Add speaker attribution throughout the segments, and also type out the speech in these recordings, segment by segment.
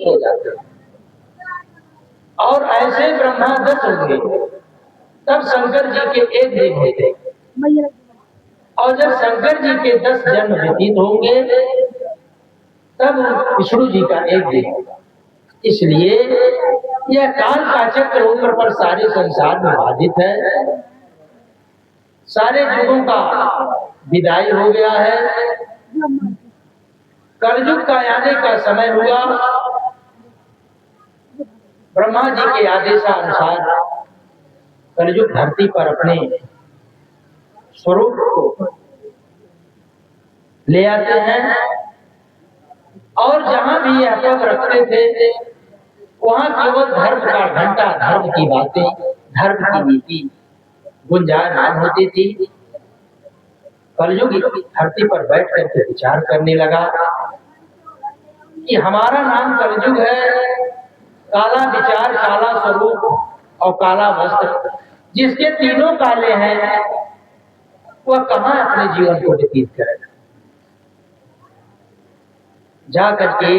Speaker 1: हो जाते हैं। और ऐसे ब्रह्मा 10 होंगे, तब शंकर जी के 1 दिन होते। और जब शंकर जी के 10 जन्म व्यतीत होंगे, तब विष्णु जी का 1 दिन होगा। इसलिए यह काल का चक्र ऊपर पर सारे संसार में बाधित है। सारे युगों का विदाई हो गया है। कलयुग का आने का समय हुआ। ब्रह्मा जी के आदेशानुसार कलयुग धरती पर अपने स्वरूप को ले आते हैं। और जहां भी यह पग रखते थे, वहां केवल धर्म का घंटा, धर्म की बातें, धर्म की नीति गुंजायमान होती थी। कलयुग धरती पर बैठ करके विचार करने लगा कि हमारा नाम कलयुग है। काला विचार, काला स्वरूप और काला वस्त्र, जिसके तीनों काले हैं, वह कहां अपने जीवन को व्यतीत करेगा। जाकर के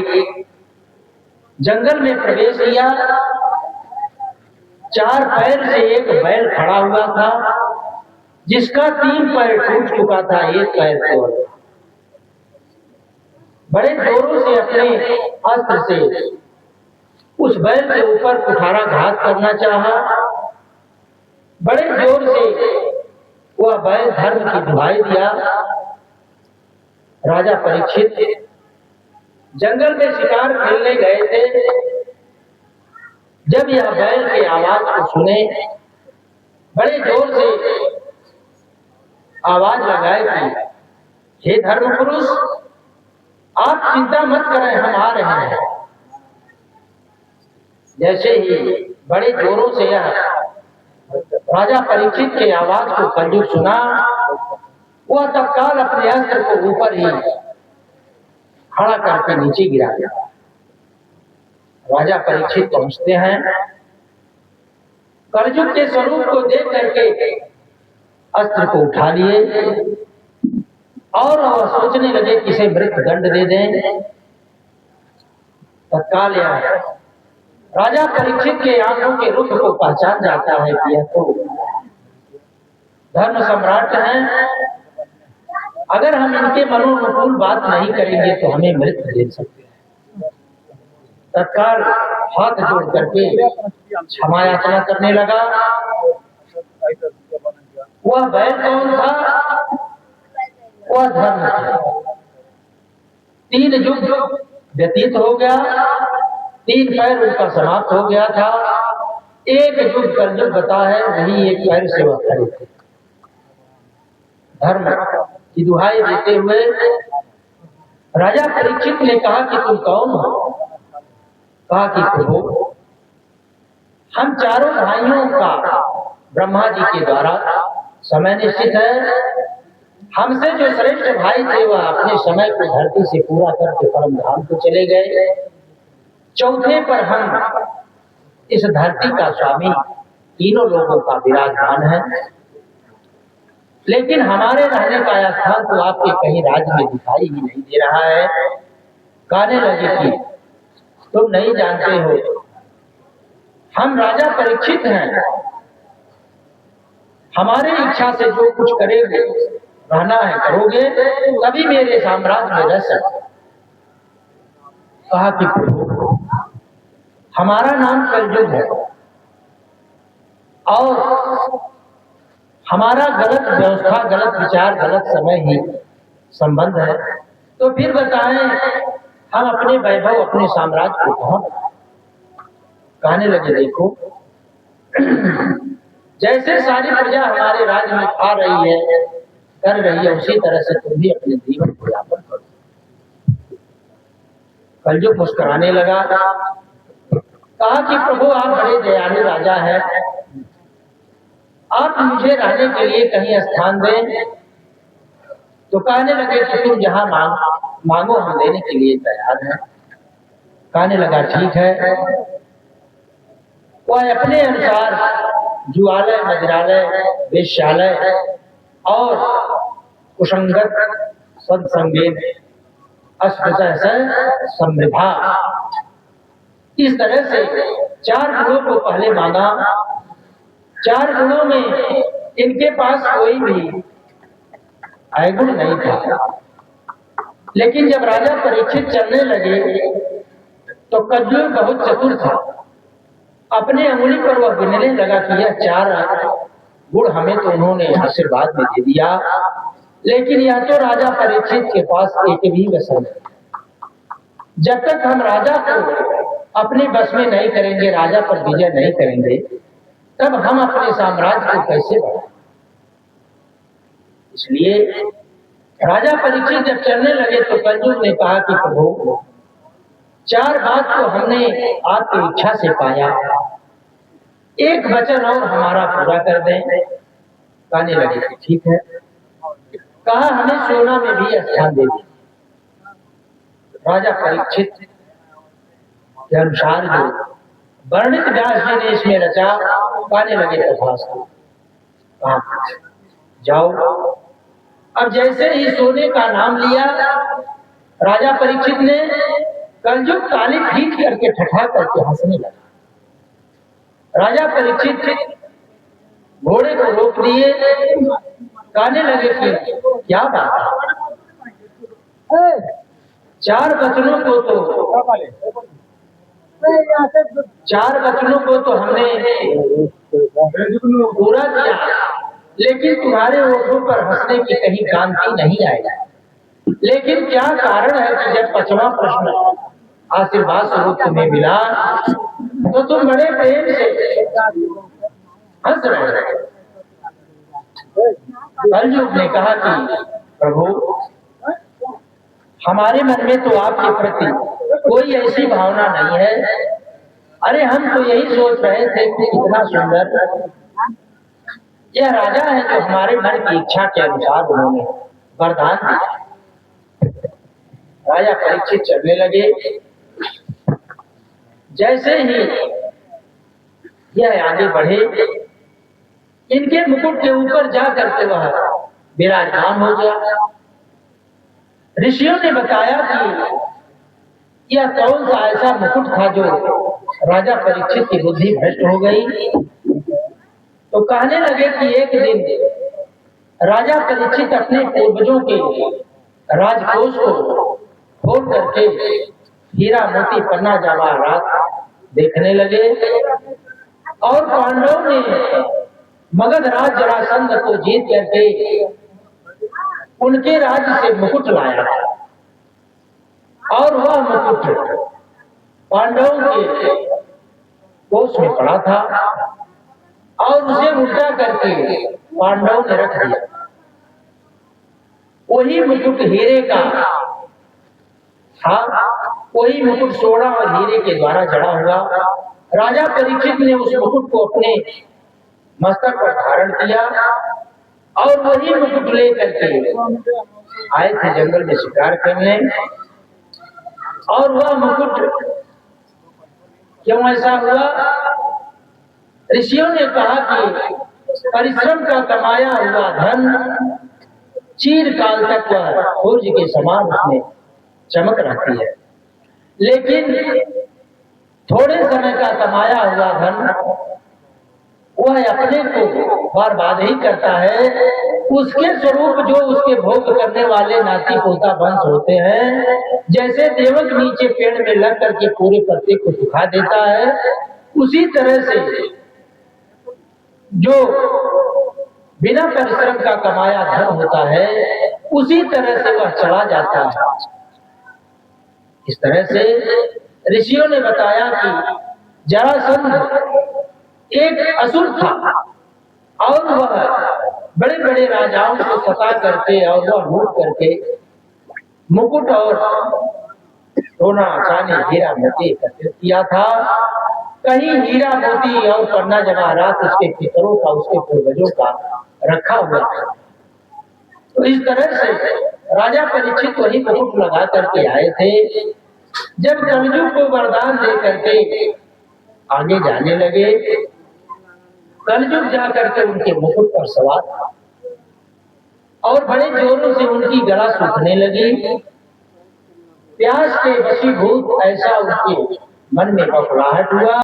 Speaker 1: जंगल में प्रवेश किया। 4 पैर से एक बैल खड़ा हुआ था, जिसका 3 पैर टूट चुका था, 1 पैर तोड़। बड़े जोरों से अपने अस्त्र से उस बैल के ऊपर कुठाराघात करना चाहा। बड़े जोर से वह बैल धर्म की दुहाई दिया। राजा परीक्षित जंगल में शिकार खेलने गए थे। जब यह बैल की आवाज को सुने, बड़े जोर से आवाज लगाए कि हे धर्म पुरुष, आप चिंता मत करें, हम आ रहे हैं। जैसे ही बड़े जोरों से यह राजा परीक्षित की आवाज को कलयुग सुना, वह तत्काल अपने अस्त्र को ऊपर ही खड़ा करके नीचे गिरा दिया। राजा परीक्षित पहुंचते हैं। कलयुग के स्वरूप को देख करके अस्त्र को उठा लिए और सोचने लगे किसे मृत्यु दंड दे दें। तत्काल यह राजा परीक्षित के आंखों के रुख को पहचान जाता है कि यह तो धर्म सम्राट हैं। अगर हम इनके मनोनुकूल बात नहीं करेंगे तो हमें मृत्यु दे सकते हैं। तत्काल हाथ जोड़ करके क्षमा याचना करने लगा। वह बैल कौन था? वह धर्म था। 3 युग व्यतीत हो गया, 3 पैर उनका समाप्त हो गया था। 1 युग कलयुग बता है, वही 1 पैर से वह खड़े थे। धर्म की दुहाई देते हुए राजा परीक्षित ने कहा कि तुम कौन हो? कहा कि प्रभु, हम चारों भाइयों का ब्रह्मा जी के द्वारा समय निश्चित है। हमसे जो श्रेष्ठ भाई थे वह अपने समय को धरती से पूरा करके परम धाम को चले गए। चौथे पर हम इस धरती का स्वामी, तीनों लोगों का विराजमान है। लेकिन हमारे रहने का स्थान तो आपके कहीं राज्य में दिखाई ही नहीं दे रहा है। कहने लगे कि तुम नहीं जानते हो, हम राजा परीक्षित हैं। हमारे इच्छा से जो कुछ करेंगे, रहना है करोगे, तभी मेरे साम्राज्य में रह सकते। कहा कि प्रभु, हमारा नाम कलयुग है और हमारा गलत व्यवस्था, गलत विचार, गलत समय ही संबंध है। तो फिर बताएं हम अपने वैभव, अपने साम्राज्य को कहां? कहने लगे देखो, जैसे सारी प्रजा हमारे राज्य में खा रही है, कर रही है, उसी तरह से तुम भी अपने जीवन को यापन करो। कलयुग मुस्कुराने लगा। कहा कि प्रभु, आप बड़े दयालु राजा हैं, आप मुझे रहने के लिए कहीं स्थान दें। तो कहने लगे कि तुम जहां मांगो हम देने के लिए तैयार हैं। कहने लगा ठीक है। वह अपने अनुसार जुआलय, मदिरालय, वेश्यालय और कुसंगत सत्संगेन अस्पृश्य समृद्धा इस तरह से 4 गुणों को पहले मांगा। 4 गुणों में इनके पास कोई भी अवगुण नहीं था। लेकिन जब राजा परीक्षित चलने लगे तो कज्जूर बहुत चतुर था। अपने अंगुली पर वह गिनने लगा कि यह 4 गुण हमें तो उन्होंने आशीर्वाद में दे दिया, लेकिन यह तो राजा परीक्षित के पास एक भी वसन है। जब तक हम राजा को अपने बस में नहीं करेंगे, राजा पर विजय नहीं करेंगे, तब हम अपने साम्राज्य को कैसे बढ़ाएं? इसलिए राजा परीक्षित जब चलने लगे तो कलयुग ने कहा कि प्रभु, 4 बात को हमने आपकी इच्छा से पाया, एक वचन और हमारा पूरा कर दें। कहने लगे कि ठीक है। कहा हमें सोना में भी स्थान दे दें। राजा परीक्षित के अनुसार जो वर्णित व्यास जी ने इसमें रचा, कहने लगे तथास्तु, जाओ। अब जैसे ही सोने का नाम लिया, राजा परीक्षित ने कलयुग ताली पीट करके ठठा करके हंसने लगा। राजा परीक्षित घोड़े को रोक दिए, कहने लगे कि क्या बात है, 4 वचनों को तो हमने पूरा किया, लेकिन तुम्हारे ओठों पर हंसने की कहीं कांति नहीं आई। लेकिन क्या कारण है कि जब 5वां प्रश्न आशीर्वाद स्वरूप तुम्हें मिला तो तुम बड़े प्रेम से हंस रहे हो? कलयुग ने कहा कि प्रभु, हमारे मन में तो आपके प्रति कोई ऐसी भावना नहीं है। अरे हम तो यही सोच रहे थे कि इतना सुंदर यह राजा है जो हमारे मन की इच्छा के अनुसार उन्होंने वरदान दिया। राजा परीक्षित चलने लगे। जैसे ही यह आगे बढ़े, इनके मुकुट के ऊपर जा करके वह विराजमान हो गया। ऋषियों ने बताया कि यह कौन सा ऐसा मुकुट था जो राजा परीक्षित की बुद्धि भ्रष्ट हो गई। तो कहने लगे कि एक दिन राजा परीक्षित अपने पूर्वजों के राजकोष को खोल करके हीरा मोती पन्ना जवाहरात देखने लगे, और पांडवों ने मगध राज जरासंध को जीत करके उनके राज्य से मुकुट लाया, और वह मुकुट पांडवों के कोष में पड़ा था, और उसे उल्टा करके पांडवों ने रख दिया। वही मुकुट हीरे का था, वही मुकुट सोना और हीरे के द्वारा जड़ा हुआ। राजा परीक्षित ने उस मुकुट को अपने मस्तक पर धारण किया, और वही मुकुट लेकर के आए थे जंगल में शिकार करने। और वह मुकुट क्यों ऐसा हुआ? ऋषियों ने कहा कि परिश्रम का कमाया हुआ धन चीरकाल तक वह सूर्य के समान उसमें चमक रहती है, लेकिन थोड़े समय का कमाया हुआ धन वह अपने को बर्बाद ही करता है। उसके स्वरूप जो उसके भोग करने वाले नाती पोता वंश होते हैं, जैसे देवक नीचे पेड़ में लग करके पूरे पत्ते को सुखा देता है, उसी तरह से जो बिना परिश्रम का कमाया धन होता है, उसी तरह से वह चला जाता है। इस तरह से ऋषियों ने बताया कि जरासंध एक असुर था, और वह बड़े बड़े राजाओं को सता करके और वह लूट करके मुकुट और सोना चांदी हीरा मोती एकत्रित किया था। कहीं हीरा मोती और पन्ना जवाहरात उसके पितरों का, उसके पूर्वजों का रखा हुआ था। तो इस तरह से राजा परीक्षित वही मुकुट लगा करके आए थे। जब कलयुग को वरदान दे करके आगे जाने लगे, कलयुग जाकर के उनके मुकुट पर सवार था, और बड़े जोरों से उनकी गला सूखने लगी। प्यास के वशीभूत ऐसा उनके मन में बौखलाहट हुआ।